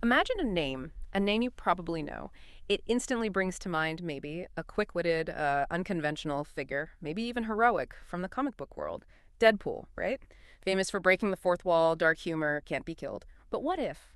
Imagine a name you probably know. It instantly brings to mind maybe a quick-witted, unconventional figure, maybe even heroic from the comic book world. Deadpool, right? Famous for breaking the fourth wall, dark humor, can't be killed. But what if?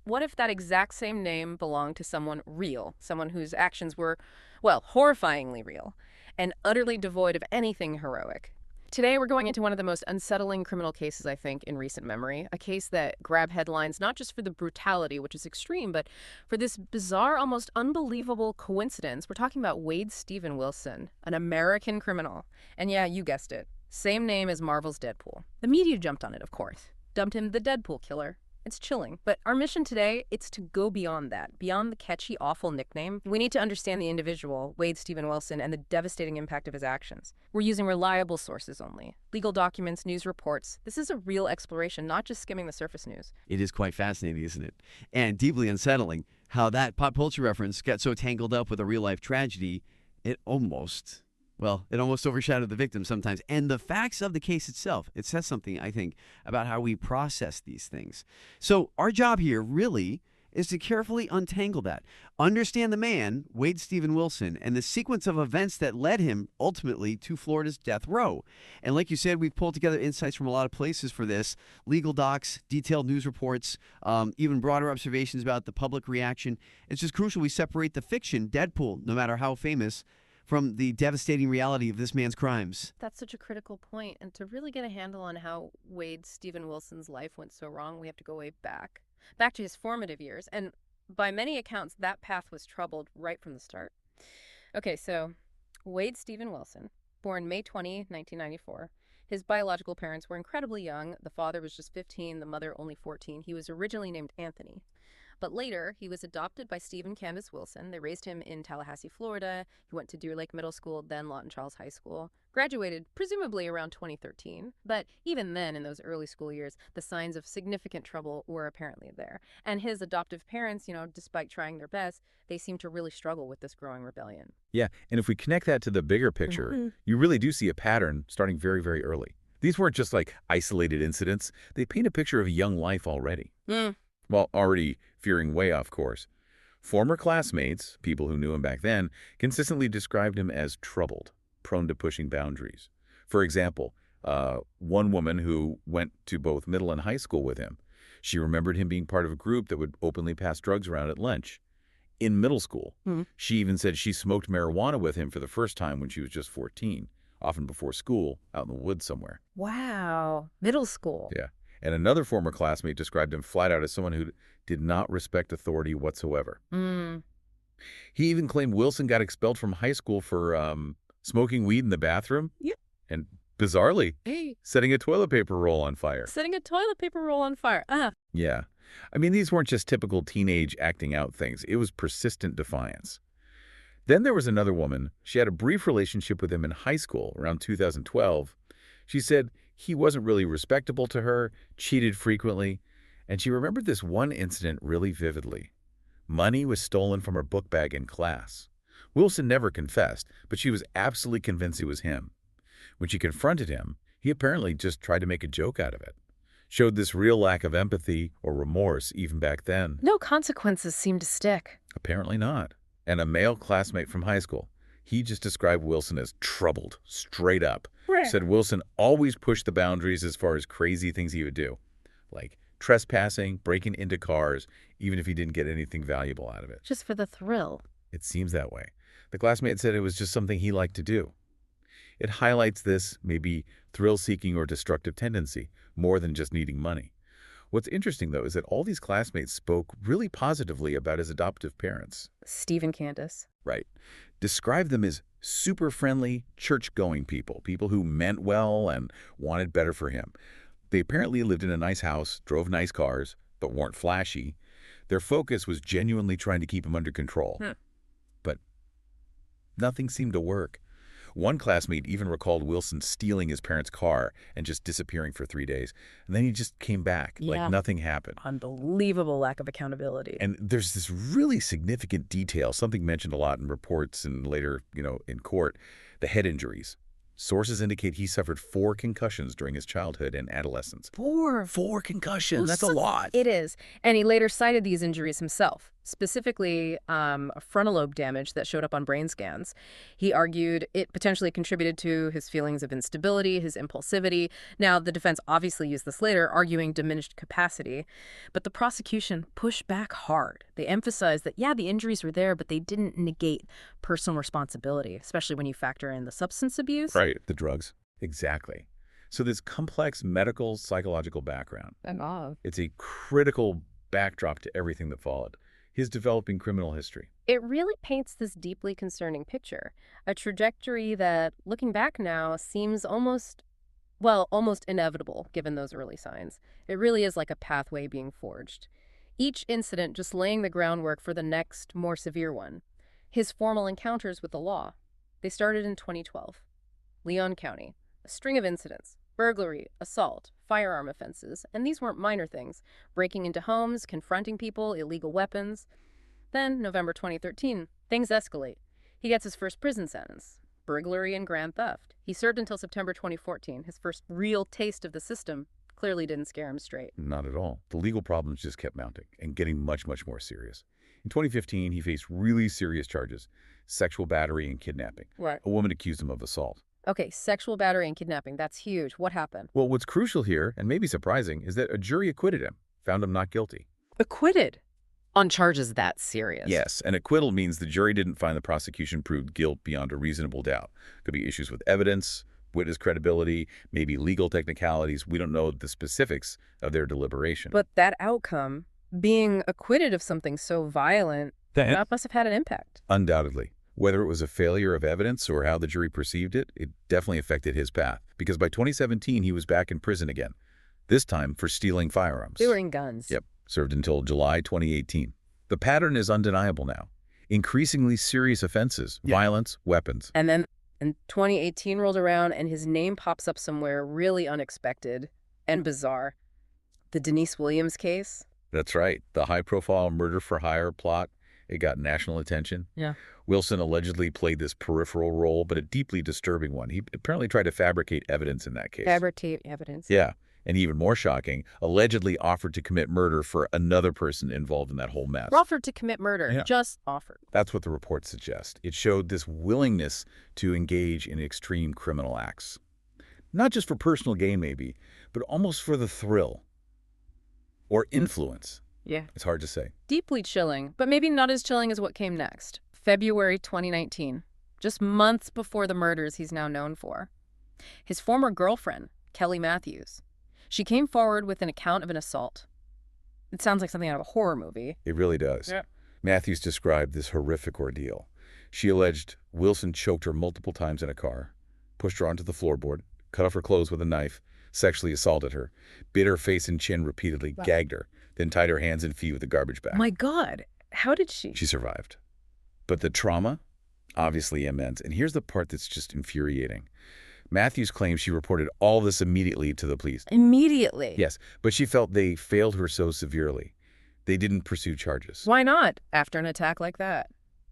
What if that exact same name belonged to someone real, someone whose actions were, well, horrifyingly real, and utterly devoid of anything heroic? Today, we're going into one of the most unsettling criminal cases, I think, in recent memory. A case that grabbed headlines not just for the brutality, which is extreme, but for this bizarre, almost unbelievable coincidence. We're talking about Wade Stephen Wilson, an American criminal. And yeah, you guessed it. Same name as Marvel's Deadpool. The media jumped on it, of course. Dubbed him the Deadpool Killer. It's chilling. But our mission today, it's to go beyond that, beyond the catchy, awful nickname. We need to understand the individual, Wade Stephen Wilson, and the devastating impact of his actions. We're using reliable sources only. Legal documents, news reports. This is a real exploration, not just skimming the surface news. It is quite fascinating, isn't it? And deeply unsettling how that pop culture reference got so tangled up with a real-life tragedy, it almost overshadowed the victim sometimes. And the facts of the case itself, it says something, I think, about how we process these things. So our job here really is to carefully untangle that. Understand the man, Wade Stephen Wilson, and the sequence of events that led him ultimately to Florida's death row. And like you said, we've pulled together insights from a lot of places for this. Legal docs, detailed news reports, even broader observations about the public reaction. It's just crucial we separate the fiction, Deadpool, no matter how famous, from the devastating reality of this man's crimes. That's such a critical point. And to really get a handle on how Wade Stephen Wilson's life went so wrong, we have to go way back to his formative years. And by many accounts, that path was troubled right from the start. Okay, so Wade Stephen Wilson, born May 20, 1994. His biological parents were incredibly young. The father was just 15, the mother only 14. He was originally named Anthony. But later, he was adopted by Steve and Candace Wilson. They raised him in Tallahassee, Florida. He went to Deer Lake Middle School, then Lawton Charles High School. Graduated, presumably around 2013. But even then, in those early school years, the signs of significant trouble were apparently there. And his adoptive parents, despite trying their best, they seemed to really struggle with this growing rebellion. Yeah, and if we connect that to the bigger picture, you really do see a pattern starting very, very early. These weren't just like isolated incidents. They paint a picture of a young life already. Well, already veering way off course. Former classmates, people who knew him back then, consistently described him as troubled, prone to pushing boundaries. For example, one woman who went to both middle and high school with him, she remembered him being part of a group that would openly pass drugs around at lunch. In middle school, she even said she smoked marijuana with him for the first time when she was just 14, often before school, out in the woods somewhere. Wow, middle school. Yeah. And another former classmate described him flat out as someone who did not respect authority whatsoever. He even claimed Wilson got expelled from high school for smoking weed in the bathroom. Yeah. And bizarrely, setting a toilet paper roll on fire. Setting a toilet paper roll on fire. Yeah. I mean, these weren't just typical teenage acting out things. It was persistent defiance. Then there was another woman. She had a brief relationship with him in high school around 2012. She said he wasn't really respectable to her, cheated frequently, and she remembered this one incident really vividly. Money was stolen from her book bag in class. Wilson never confessed, but she was absolutely convinced it was him. When she confronted him, he apparently just tried to make a joke out of it. Showed this real lack of empathy or remorse even back then. No consequences seemed to stick. Apparently not. And a male classmate from high school, he just described Wilson as troubled, straight up. Said Wilson always pushed the boundaries as far as crazy things he would do, like trespassing, breaking into cars, even if he didn't get anything valuable out of it. Just for the thrill. It seems that way. The classmate said it was just something he liked to do. It highlights this maybe thrill-seeking or destructive tendency, more than just needing money. What's interesting, though, is that all these classmates spoke really positively about his adoptive parents. Steve and Candace. Right. Described them as super friendly, church-going people, people who meant well and wanted better for him. They apparently lived in a nice house, drove nice cars, but weren't flashy. Their focus was genuinely trying to keep him under control. But nothing seemed to work. One classmate even recalled Wilson stealing his parents' car and just disappearing for 3 days. And then he just came back, like nothing happened. Unbelievable lack of accountability. And there's this really significant detail, something mentioned a lot in reports and later, in court, the head injuries. Sources indicate he suffered 4 concussions during his childhood and adolescence. 4. 4 concussions, that's a so- lot. It is. And he later cited these injuries himself, specifically a frontal lobe damage that showed up on brain scans. He argued it potentially contributed to his feelings of instability, his impulsivity. Now, the defense obviously used this later, arguing diminished capacity. But the prosecution pushed back hard. They emphasized that, yeah, the injuries were there, but they didn't negate personal responsibility, especially when you factor in the substance abuse. Right, the drugs. Exactly. So this complex medical, psychological background, it's a critical backdrop to everything that followed. His developing criminal history. It really paints this deeply concerning picture, a trajectory that, looking back now, seems almost inevitable given those early signs. It really is like a pathway being forged. Each incident just laying the groundwork for the next, more severe one. His formal encounters with the law. They started in 2012. Leon County. A string of incidents. Burglary, assault, firearm offenses, and these weren't minor things. Breaking into homes, confronting people, illegal weapons. Then, November 2013, things escalate. He gets his first prison sentence. Burglary and grand theft. He served until September 2014. His first real taste of the system clearly didn't scare him straight. Not at all. The legal problems just kept mounting and getting much, much more serious. In 2015, he faced really serious charges. Sexual battery and kidnapping. Right. A woman accused him of assault. Okay, sexual battery and kidnapping. That's huge. What happened? Well, what's crucial here, and maybe surprising, is that a jury acquitted him, found him not guilty. Acquitted? On charges that serious? Yes, an acquittal means the jury didn't find the prosecution proved guilt beyond a reasonable doubt. Could be issues with evidence, witness credibility, maybe legal technicalities. We don't know the specifics of their deliberation. But that outcome, being acquitted of something so violent, that must have had an impact. Undoubtedly. Whether it was a failure of evidence or how the jury perceived it, it definitely affected his path. Because by 2017, he was back in prison again, this time for stealing firearms. Stealing guns. Yep, served until July 2018. The pattern is undeniable now. Increasingly serious offenses, violence, weapons. And then 2018 rolled around and his name pops up somewhere really unexpected and bizarre. The Denise Williams case. That's right. The high-profile murder-for-hire plot. It got national attention. Yeah. Wilson allegedly played this peripheral role, but a deeply disturbing one. He apparently tried to fabricate evidence in that case. Fabricate evidence. Yeah. And even more shocking, allegedly offered to commit murder for another person involved in that whole mess. Offered to commit murder. Yeah. Just offered. That's what the reports suggest. It showed this willingness to engage in extreme criminal acts. Not just for personal gain, maybe, but almost for the thrill or influence. Yeah. It's hard to say. Deeply chilling, but maybe not as chilling as what came next. February 2019, just months before the murders he's now known for. His former girlfriend, Kelly Matthews. She came forward with an account of an assault. It sounds like something out of a horror movie. It really does. Yeah. Matthews described this horrific ordeal. She alleged Wilson choked her multiple times in a car, pushed her onto the floorboard, cut off her clothes with a knife, sexually assaulted her, bit her face and chin repeatedly, gagged her, then tied her hands and feet with a garbage bag. My God, how did she? She survived. But the trauma, obviously immense. And here's the part that's just infuriating. Matthews claims she reported all this immediately to the police. Immediately? Yes, but she felt they failed her so severely. They didn't pursue charges. Why not, after an attack like that?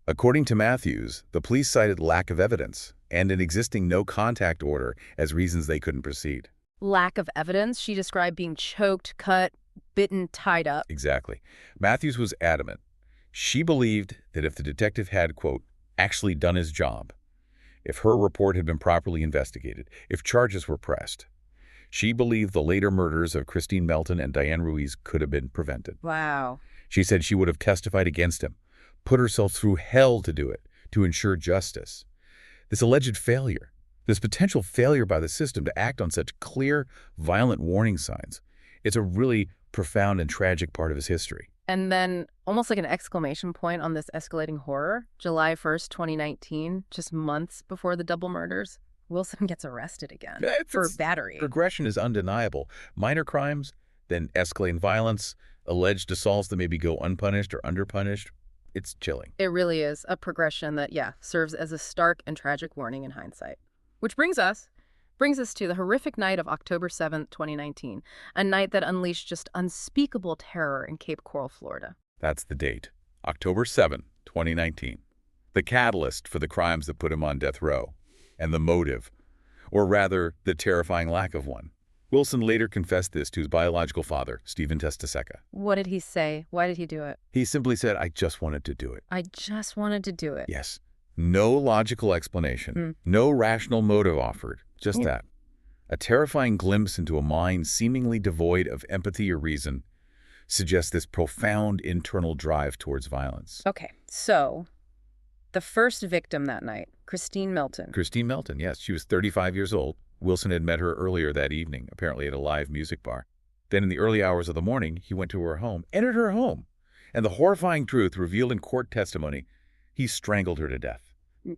According to Matthews, the police cited lack of evidence and an existing no-contact order as reasons they couldn't proceed. Lack of evidence? She described being choked, cut, bitten, tied up. Exactly. Matthews was adamant. She believed that if the detective had, quote, actually done his job, if her report had been properly investigated, if charges were pressed, she believed the later murders of Kristine Melton and Diane Ruiz could have been prevented. Wow. She said she would have testified against him, put herself through hell to do it, to ensure justice. This alleged failure, this potential failure by the system to act on such clear, violent warning signs, it's a really profound and tragic part of his history. And then, almost like an exclamation point on this escalating horror, July 1st, 2019, just months before the double murders, Wilson gets arrested again for battery. Progression is undeniable. Minor crimes, then escalating violence, alleged assaults that maybe go unpunished or underpunished. It's chilling. It really is a progression that, serves as a stark and tragic warning in hindsight. Which brings us to the horrific night of October 7th, 2019, a night that unleashed just unspeakable terror in Cape Coral, Florida. That's the date, October 7, 2019. The catalyst for the crimes that put him on death row, and the motive. or rather, the terrifying lack of one. Wilson later confessed this to his biological father, Stephen Testaseca. What did he say? Why did he do it? He simply said, "I just wanted to do it." I just wanted to do it. Yes. No logical explanation, no rational motive offered, just that. A terrifying glimpse into a mind seemingly devoid of empathy or reason suggests this profound internal drive towards violence. Okay, so the first victim that night, Kristine Melton. Kristine Melton, yes. She was 35 years old. Wilson had met her earlier that evening, apparently at a live music bar. Then in the early hours of the morning, he went to her home, entered her home. And the horrifying truth revealed in court testimony, he strangled her to death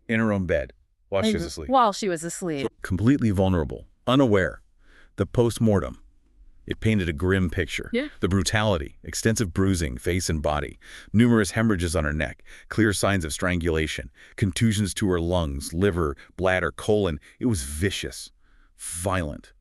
in her own bed while she was asleep. While she was asleep. Completely vulnerable, unaware. The post-mortem, it painted a grim picture. Yeah. The brutality, extensive bruising, face and body, numerous hemorrhages on her neck, clear signs of strangulation, contusions to her lungs, liver, bladder, colon. It was vicious, violent,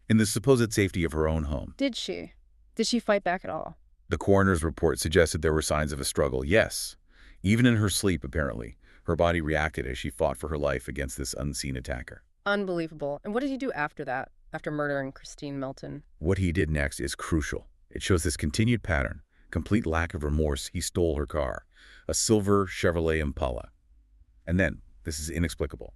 in the supposed safety of her own home. Did she? Did she fight back at all? The coroner's report suggested there were signs of a struggle, yes. Even in her sleep, apparently, her body reacted as she fought for her life against this unseen attacker. Unbelievable. And what did he do after that, after murdering Kristine Melton? What he did next is crucial. It shows this continued pattern, complete lack of remorse. He stole her car, a silver Chevrolet Impala. And then, this is inexplicable,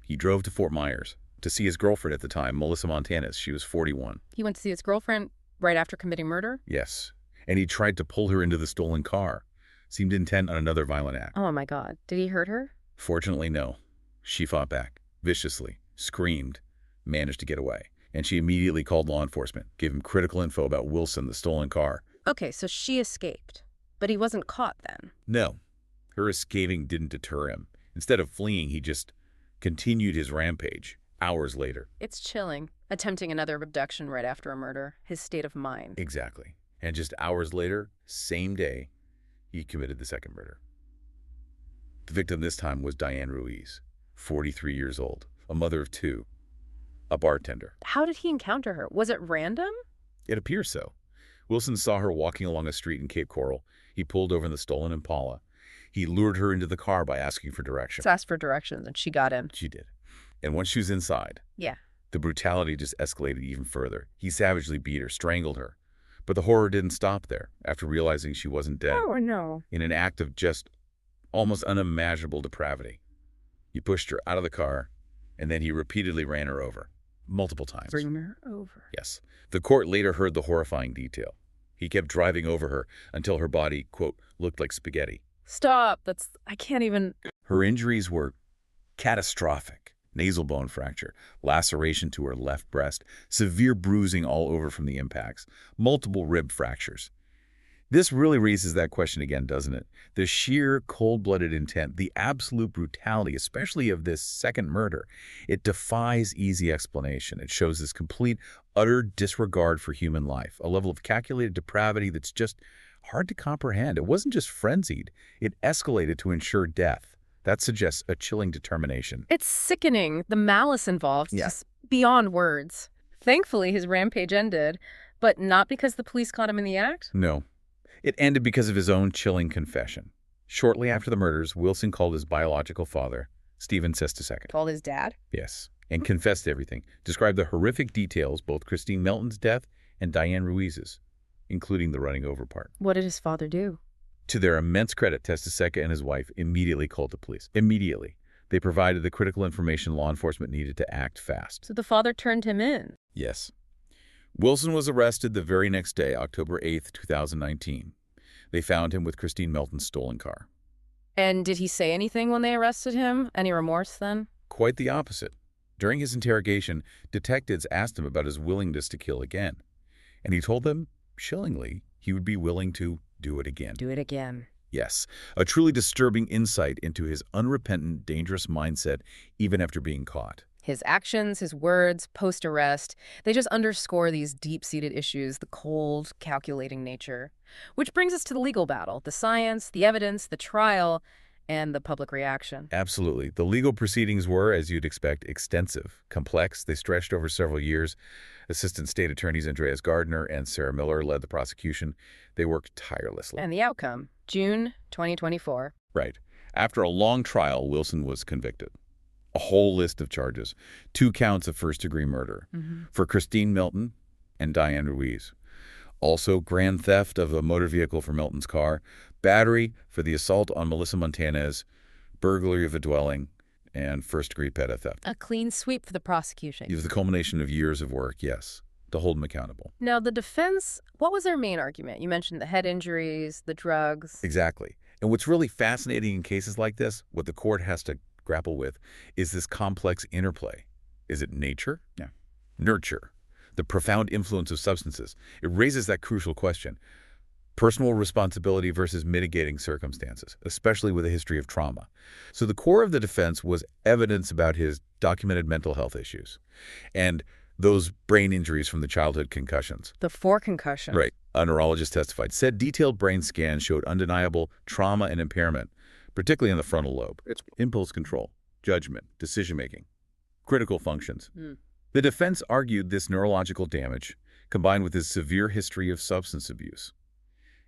he drove to Fort Myers to see his girlfriend at the time, Melissa Montanez. She was 41. He went to see his girlfriend right after committing murder? Yes. And he tried to pull her into the stolen car. Seemed intent on another violent act. Oh my God. Did he hurt her? Fortunately, no. She fought back, viciously, screamed, managed to get away. And she immediately called law enforcement, gave him critical info about Wilson, the stolen car. Okay, so she escaped. But he wasn't caught then? No. Her escaping didn't deter him. Instead of fleeing, he just continued his rampage hours later. It's chilling. Attempting another abduction right after a murder. His state of mind. Exactly. And just hours later, same day, he committed the second murder. The victim this time was Diane Ruiz, 43 years old, a mother of two, a bartender. How did he encounter her? Was it random? It appears so. Wilson saw her walking along a street in Cape Coral. He pulled over in the stolen Impala. He lured her into the car by asking for directions. Asked for directions and she got in. She did. And once she was inside, Yeah. the brutality just escalated even further. He savagely beat her, strangled her. But the horror didn't stop there. After realizing she wasn't dead, Oh, no. in an act of just almost unimaginable depravity, he pushed her out of the car, and then he repeatedly ran her over, multiple times. Bring her over. Yes. The court later heard the horrifying detail. He kept driving over her until her body, quote, looked like spaghetti. Stop. I can't even. Her injuries were catastrophic. Nasal bone fracture, laceration to her left breast, severe bruising all over from the impacts, multiple rib fractures. This really raises that question again, doesn't it? The sheer cold-blooded intent, the absolute brutality, especially of this second murder, it defies easy explanation. It shows this complete, utter disregard for human life, a level of calculated depravity that's just hard to comprehend. It wasn't just frenzied. It escalated to ensure death. That suggests a chilling determination. It's sickening. The malice involved is Yeah. just beyond words. Thankfully, his rampage ended, but not because the police caught him in the act? No. It ended because of his own chilling confession. Shortly after the murders, Wilson called his biological father, Stephen Testaseca. Called his dad? Yes, and confessed everything. Described the horrific details, both Kristine Melton's death and Diane Ruiz's, including the running over part. What did his father do? To their immense credit, Testaseca and his wife immediately called the police. Immediately. They provided the critical information law enforcement needed to act fast. So the father turned him in. Yes. Wilson was arrested the very next day, October 8th, 2019. They found him with Kristine Melton's stolen car. And did he say anything when they arrested him? Any remorse then? Quite the opposite. During his interrogation, detectives asked him about his willingness to kill again. And he told them, chillingly, he would be willing to do it again. Do it again. Yes, a truly disturbing insight into his unrepentant, dangerous mindset even after being caught. His actions, his words, post-arrest, they just underscore these deep-seated issues, the cold, calculating nature. Which brings us to the legal battle, the science, the evidence, the trial, and the public reaction. Absolutely. The legal proceedings were, as you'd expect, extensive, complex. They stretched over several years. Assistant State Attorneys Andreas Gardner and Sarah Miller led the prosecution. They worked tirelessly. And the outcome, June 2024. Right. After a long trial, Wilson was convicted. a whole list of charges, 2 counts of first-degree murder for Kristine Melton and Diane Ruiz. Also, grand theft of a motor vehicle for Melton's car, battery for the assault on Melissa Montanez, burglary of a dwelling, and first-degree petty theft. A clean sweep for the prosecution. It was the culmination of years of work, yes, to hold them accountable. Now, the defense, what was their main argument? You mentioned the head injuries, the drugs. Exactly. And what's really fascinating in cases like this, what the court has to grapple with, is this complex interplay. Is it nature? Yeah. Nurture. The profound influence of substances. It raises that crucial question. Personal responsibility versus mitigating circumstances, especially with a history of trauma. So the core of the defense was evidence about his documented mental health issues and those brain injuries from the childhood concussions. The 4 concussions. Right. A neurologist testified, said detailed brain scans showed undeniable trauma and impairment, particularly in the frontal lobe. It's impulse control, judgment, decision-making, critical functions. The defense argued this neurological damage, combined with his severe history of substance abuse,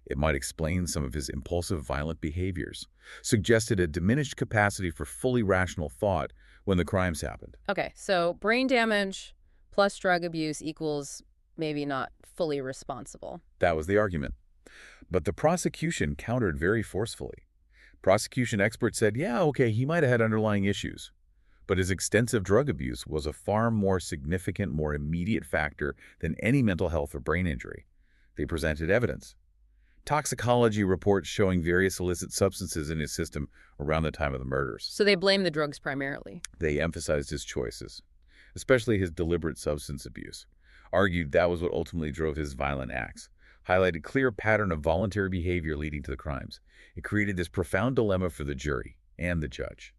it might explain some of his impulsive, violent behaviors, suggested a diminished capacity for fully rational thought when the crimes happened. Okay, so brain damage plus drug abuse equals maybe not fully responsible. That was the argument. But the prosecution countered very forcefully. Prosecution experts said, yeah, okay, he might have had underlying issues, but his extensive drug abuse was a far more significant, more immediate factor than any mental health or brain injury. They presented evidence. Toxicology reports showing various illicit substances in his system around the time of the murders. So they blame the drugs primarily. They emphasized his choices, especially his deliberate substance abuse, argued that was what ultimately drove his violent acts, highlighted clear pattern of voluntary behavior leading to the crimes. It created this profound dilemma for the jury and the judge.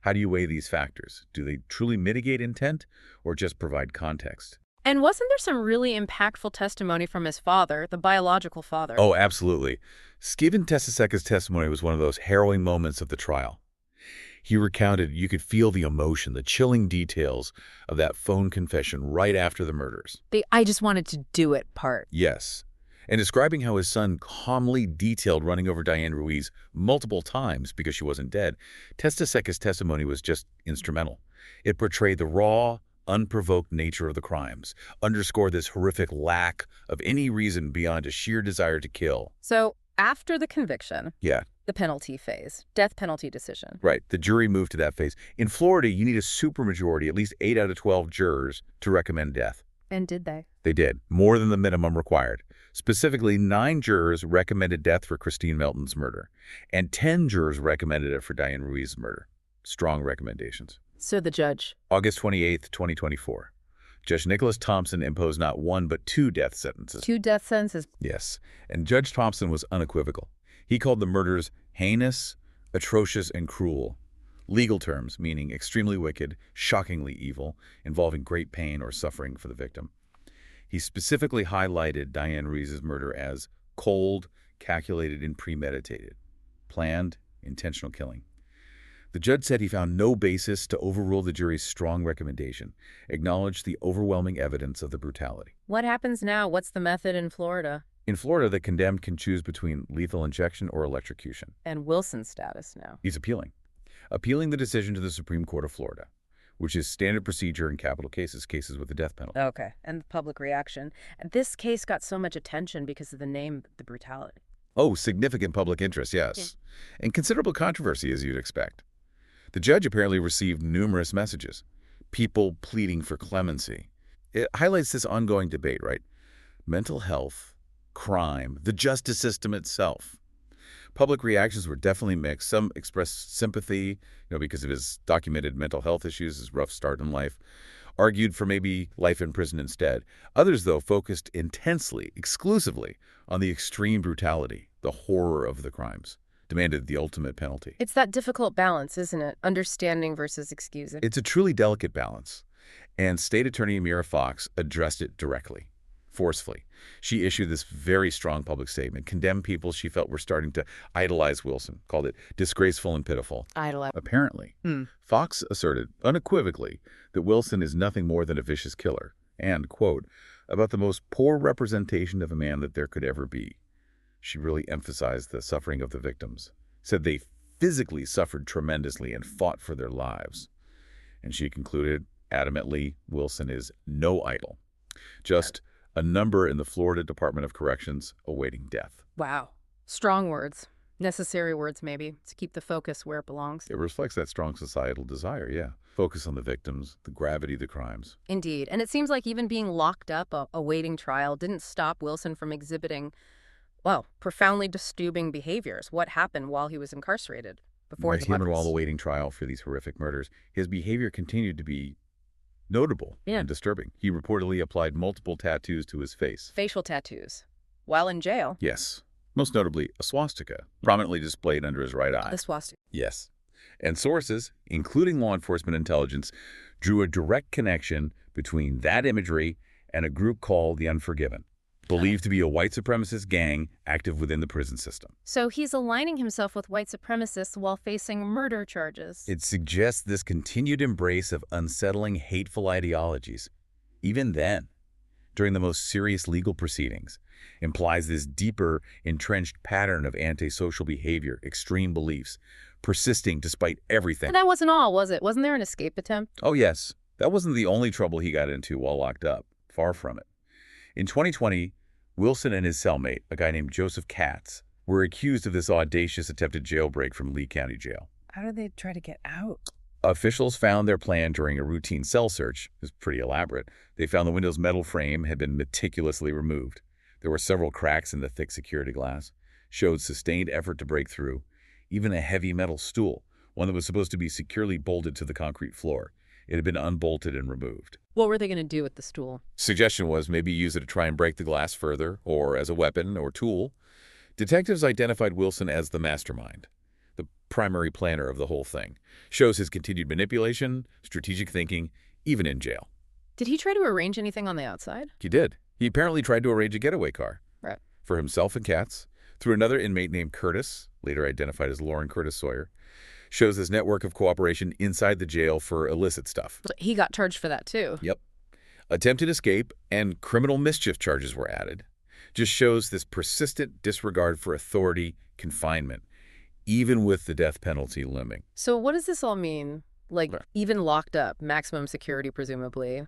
How do you weigh these factors? Do they truly mitigate intent or just provide context? And wasn't there some really impactful testimony from his father, the biological father? Oh, absolutely. Stephen Tessiseka's testimony was one of those harrowing moments of the trial. He recounted you could feel the emotion, the chilling details of that phone confession right after the murders. The I just wanted to do it part. Yes. And describing how his son calmly detailed running over Diane Ruiz multiple times because she wasn't dead, Tessiseka's testimony was just instrumental. It portrayed the raw, unprovoked nature of the crimes, underscored this horrific lack of any reason beyond a sheer desire to kill. So after the conviction, Yeah. the penalty phase, death penalty decision. Right. The jury moved to that phase. In Florida, you need a supermajority, at least 8 out of 12 jurors, to recommend death. And did they? They did, more than the minimum required. Specifically, 9 jurors recommended death for Kristine Melton's murder, and 10 jurors recommended it for Diane Ruiz's murder. Strong recommendations. So the judge. August 28th, 2024. Judge Nicholas Thompson imposed not 1 but 2 death sentences. 2 death sentences. Yes, and Judge Thompson was unequivocal. He called the murders heinous, atrocious, and cruel. Legal terms, meaning extremely wicked, shockingly evil, involving great pain or suffering for the victim. He specifically highlighted Diane Ruiz's murder as cold, calculated, and premeditated. Planned, intentional killing. The judge said he found no basis to overrule the jury's strong recommendation, acknowledged the overwhelming evidence of the brutality. What happens now? What's the method in Florida? In Florida, the condemned can choose between lethal injection or electrocution. And Wilson's status now. He's appealing the decision to the Supreme Court of Florida, which is standard procedure in capital cases with the death penalty. Okay, and the public reaction. This case got so much attention because of the name, the brutality. Oh, significant public interest, yes. And considerable controversy, as you'd expect. The judge apparently received numerous messages, people pleading for clemency. It highlights this ongoing debate, right? Mental health, crime, the justice system itself. Public reactions were definitely mixed. Some expressed sympathy, because of his documented mental health issues, his rough start in life, argued for maybe life in prison instead. Others, though, focused intensely, exclusively, on the extreme brutality, the horror of the crimes, demanded the ultimate penalty. It's that difficult balance, isn't it? Understanding versus excusing. It's a truly delicate balance, and State Attorney Amira Fox addressed it directly, forcefully. She issued this very strong public statement, condemned people she felt were starting to idolize Wilson, called it disgraceful and pitiful. Idolize. Apparently, Fox asserted unequivocally that Wilson is nothing more than a vicious killer, and, quote, about the most poor representation of a man that there could ever be. She really emphasized the suffering of the victims, said they physically suffered tremendously and fought for their lives. And she concluded adamantly, Wilson is no idol, just a number in the Florida Department of Corrections awaiting death. Wow. Strong words. Necessary words, maybe, to keep the focus where it belongs. It reflects that strong societal desire, yeah. Focus on the victims, the gravity of the crimes. Indeed. And it seems like even being locked up, awaiting trial, didn't stop Wilson from exhibiting, well, profoundly disturbing behaviors. What happened while he was incarcerated? Before Right, him and while awaiting trial for these horrific murders, his behavior continued to be notable and disturbing. He reportedly applied multiple tattoos to his face. Facial tattoos. While in jail. Yes. Most notably, a swastika, prominently displayed under his right eye. The swastika. Yes. And sources, including law enforcement intelligence, drew a direct connection between that imagery and a group called the Unforgiven, believed to be a white supremacist gang active within the prison system. So he's aligning himself with white supremacists while facing murder charges. It suggests this continued embrace of unsettling, hateful ideologies, even then, during the most serious legal proceedings, implies this deeper, entrenched pattern of antisocial behavior, extreme beliefs, persisting despite everything. And that wasn't all, was it? Wasn't there an escape attempt? Oh, yes. That wasn't the only trouble he got into while locked up. Far from it. In 2020, Wilson and his cellmate, a guy named Joseph Katz, were accused of this audacious attempted jailbreak from Lee County Jail. How did they try to get out? Officials found their plan during a routine cell search. It was pretty elaborate. They found the window's metal frame had been meticulously removed. There were several cracks in the thick security glass, showed sustained effort to break through, even a heavy metal stool, one that was supposed to be securely bolted to the concrete floor. It had been unbolted and removed. What were they going to do with the stool? Suggestion was maybe use it to try and break the glass further, or as a weapon or tool. Detectives identified Wilson as the mastermind, the primary planner of the whole thing. Shows his continued manipulation, strategic thinking, even in jail. Did he try to arrange anything on the outside? He did. He apparently tried to arrange a getaway car. Right. For himself and Katz, through another inmate named Curtis, later identified as Lauren Curtis Sawyer. Shows his network of cooperation inside the jail for illicit stuff. He got charged for that, too. Yep. Attempted escape and criminal mischief charges were added. Just shows this persistent disregard for authority, confinement, even with the death penalty looming. So what does this all mean? Like, Right. even locked up, maximum security, presumably.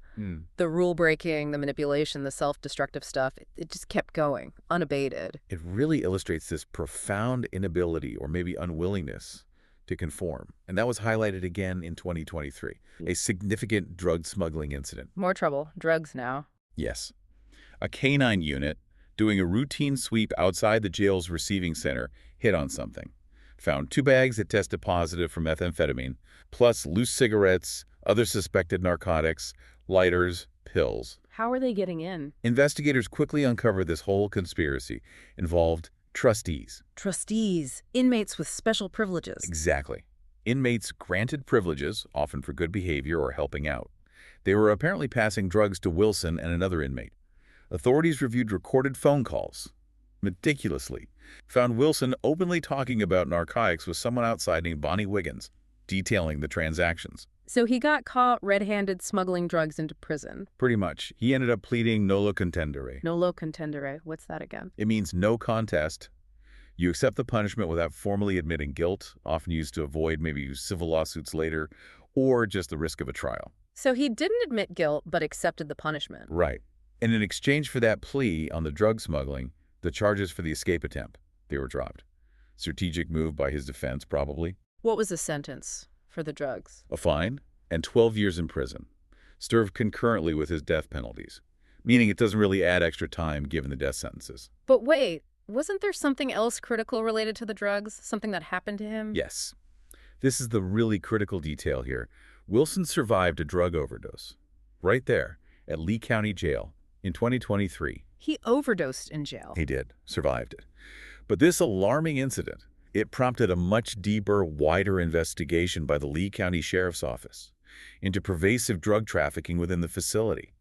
The rule breaking, the manipulation, the self-destructive stuff, it just kept going, unabated. It really illustrates this profound inability or maybe unwillingness to conform. And that was highlighted again in 2023, a significant drug smuggling incident. More trouble. Drugs now. Yes. A canine unit doing a routine sweep outside the jail's receiving center hit on something. Found 2 bags that tested positive for methamphetamine, plus loose cigarettes, other suspected narcotics, lighters, pills. How are they getting in? Investigators quickly uncovered this whole conspiracy involved trustees. Trustees, inmates with special privileges. Exactly. Inmates granted privileges, often for good behavior or helping out. They were apparently passing drugs to Wilson and another inmate. Authorities reviewed recorded phone calls, meticulously, found Wilson openly talking about narcotics with someone outside named Bonnie Wiggins, detailing the transactions. So he got caught red-handed smuggling drugs into prison. Pretty much. He ended up pleading nolo contendere. Nolo contendere. What's that again? It means no contest. You accept the punishment without formally admitting guilt, often used to avoid maybe civil lawsuits later, or just the risk of a trial. So he didn't admit guilt, but accepted the punishment. Right. And in exchange for that plea on the drug smuggling, the charges for the escape attempt, they were dropped. Strategic move by his defense, probably. What was the sentence for the drugs? A fine and 12 years in prison, served concurrently with his death penalties, meaning it doesn't really add extra time given the death sentences. But wait, wasn't there something else critical related to the drugs? Something that happened to him? Yes. This is the really critical detail here. Wilson survived a drug overdose, right there, at Lee County Jail, in 2023. He overdosed in jail. He did, survived it. But this alarming incident, it prompted a much deeper, wider investigation by the Lee County Sheriff's Office into pervasive drug trafficking within the facility.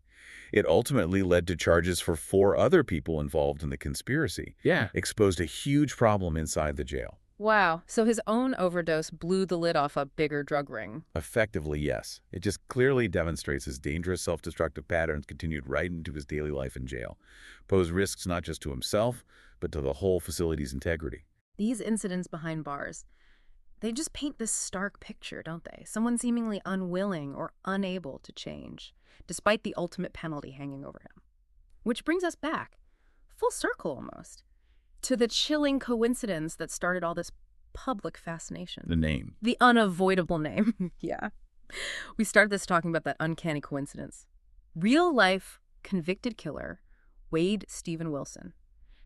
It ultimately led to charges for 4 other people involved in the conspiracy. Yeah. Exposed a huge problem inside the jail. Wow. So his own overdose blew the lid off a bigger drug ring. Effectively, yes. It just clearly demonstrates his dangerous self-destructive patterns continued right into his daily life in jail. Pose risks not just to himself, but to the whole facility's integrity. These incidents behind bars, They just paint this stark picture, don't they? Someone seemingly unwilling or unable to change, despite the ultimate penalty hanging over him. Which brings us back, full circle almost, to the chilling coincidence that started all this public fascination. The name. The unavoidable name. Yeah. We started this talking about that uncanny coincidence. Real-life convicted killer, Wade Steven Wilson,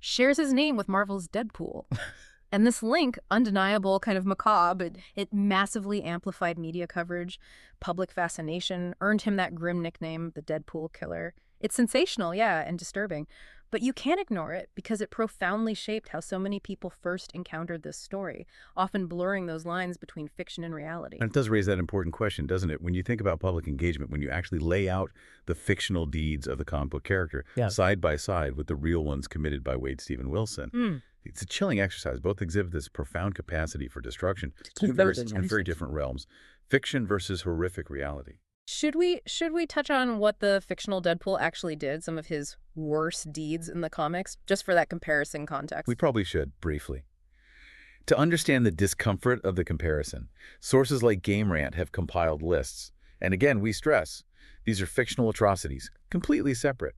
shares his name with Marvel's Deadpool. And this link, undeniable, kind of macabre, it massively amplified media coverage, public fascination, earned him that grim nickname, the Deadpool Killer. It's sensational, yeah, and disturbing. But you can't ignore it because it profoundly shaped how so many people first encountered this story, often blurring those lines between fiction and reality. And it does raise that important question, doesn't it? When you think about public engagement, when you actually lay out the fictional deeds of the comic book character side by side with the real ones committed by Wade Steven Wilson, it's a chilling exercise. Both exhibit this profound capacity for destruction in very different realms. Fiction versus horrific reality. Should we touch on what the fictional Deadpool actually did, some of his worst deeds in the comics, just for that comparison context? We probably should, briefly. To understand the discomfort of the comparison, sources like Game Rant have compiled lists. And again, we stress, these are fictional atrocities, completely separate.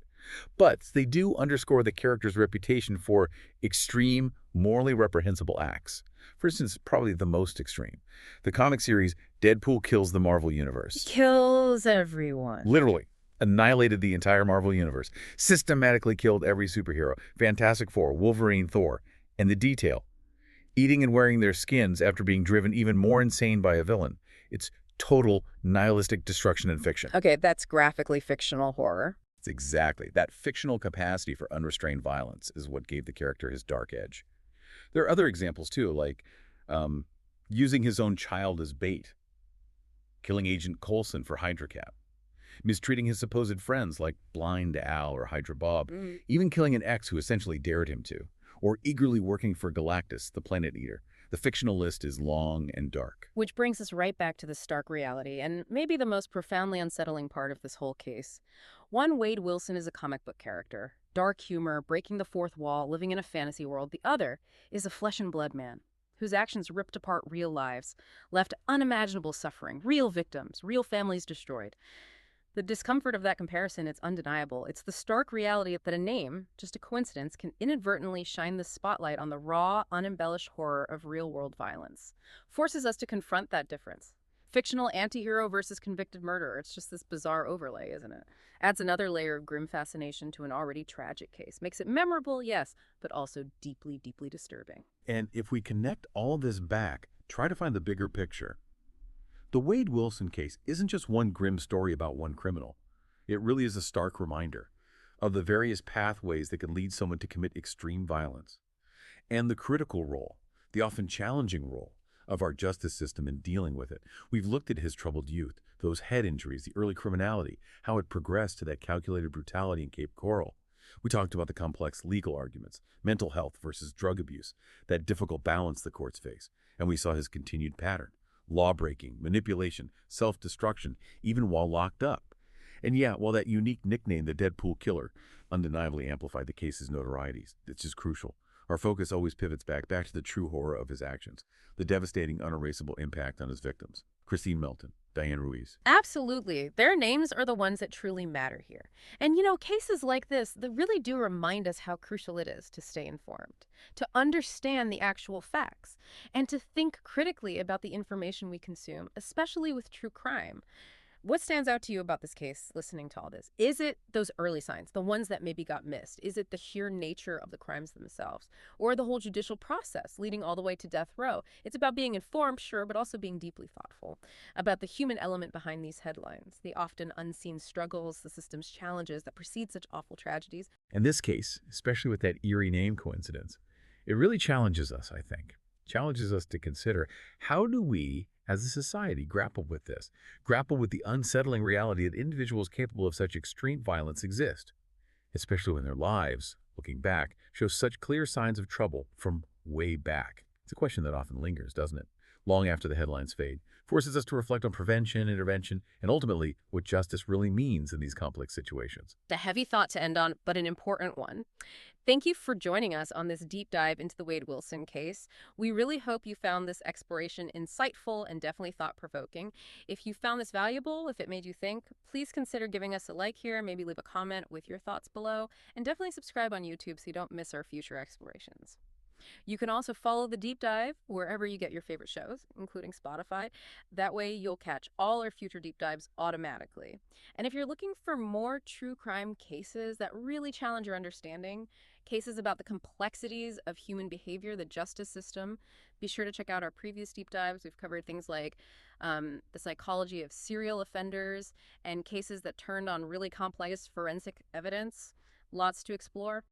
But they do underscore the character's reputation for extreme, morally reprehensible acts. For instance, probably the most extreme. The comic series Deadpool Kills the Marvel Universe. Kills everyone. Literally. Annihilated the entire Marvel Universe. Systematically killed every superhero. Fantastic Four, Wolverine, Thor. And the detail. Eating and wearing their skins after being driven even more insane by a villain. It's total nihilistic destruction in fiction. Okay, that's graphically fictional horror. It's exactly. That fictional capacity for unrestrained violence is what gave the character his dark edge. There are other examples, too, like using his own child as bait, killing Agent Coulson for Hydra Cap, mistreating his supposed friends like Blind Al or Hydra Bob, even killing an ex who essentially dared him to, or eagerly working for Galactus, the Planet Eater. The fictional list is long and dark. Which brings us right back to the stark reality, and maybe the most profoundly unsettling part of this whole case. One, Wade Wilson is a comic book character. Dark humor, breaking the fourth wall, living in a fantasy world. The other is a flesh and blood man, whose actions ripped apart real lives, left unimaginable suffering, real victims, real families destroyed. The discomfort of that comparison is undeniable. It's the stark reality that a name, just a coincidence, can inadvertently shine the spotlight on the raw, unembellished horror of real-world violence. Forces us to confront that difference. Fictional anti-hero versus convicted murderer. It's just this bizarre overlay, isn't it? Adds another layer of grim fascination to an already tragic case. Makes it memorable, yes, but also deeply, deeply disturbing. And if we connect all this back, try to find the bigger picture. The Wade Wilson case isn't just one grim story about one criminal. It really is a stark reminder of the various pathways that can lead someone to commit extreme violence, and the critical role, the often challenging role, of our justice system in dealing with it. We've looked at his troubled youth, those head injuries, the early criminality, how it progressed to that calculated brutality in Cape Coral. We talked about the complex legal arguments, mental health versus drug abuse, that difficult balance the courts face, and we saw his continued pattern. Law-breaking, manipulation, self-destruction, even while locked up. And yeah, while that unique nickname, the Deadpool Killer, undeniably amplified the case's notoriety, it's just crucial. Our focus always pivots back to the true horror of his actions, the devastating, unerasable impact on his victims. Kristine, Melton, Diane, Ruiz. Absolutely. Their names are the ones that truly matter here. And cases like this, they really do remind us how crucial it is to stay informed, to understand the actual facts, and to think critically about the information we consume, especially with true crime. What stands out to you about this case, listening to all this? Is it those early signs, the ones that maybe got missed? Is it the sheer nature of the crimes themselves? Or the whole judicial process leading all the way to death row? It's about being informed, sure, but also being deeply thoughtful about the human element behind these headlines, the often unseen struggles, the system's challenges that precede such awful tragedies. In this case, especially with that eerie name coincidence, it really challenges us, I think. Challenges us to consider, how do we, as a society, grapple with this? Grapple with the unsettling reality that individuals capable of such extreme violence exist, especially when their lives, looking back, show such clear signs of trouble from way back. It's a question that often lingers, doesn't it? long after the headlines fade, forces us to reflect on prevention, intervention, and ultimately what justice really means in these complex situations. A heavy thought to end on, but an important one. Thank you for joining us on this deep dive into the Wade Wilson case. We really hope you found this exploration insightful and definitely thought-provoking. If you found this valuable, if it made you think, please consider giving us a like here, maybe leave a comment with your thoughts below, and definitely subscribe on YouTube so you don't miss our future explorations. You can also follow the deep dive wherever you get your favorite shows, including Spotify. That way you'll catch all our future deep dives automatically. And if you're looking for more true crime cases that really challenge your understanding, cases about the complexities of human behavior, the justice system, be sure to check out our previous deep dives. We've covered things like the psychology of serial offenders and cases that turned on really complex forensic evidence. Lots to explore.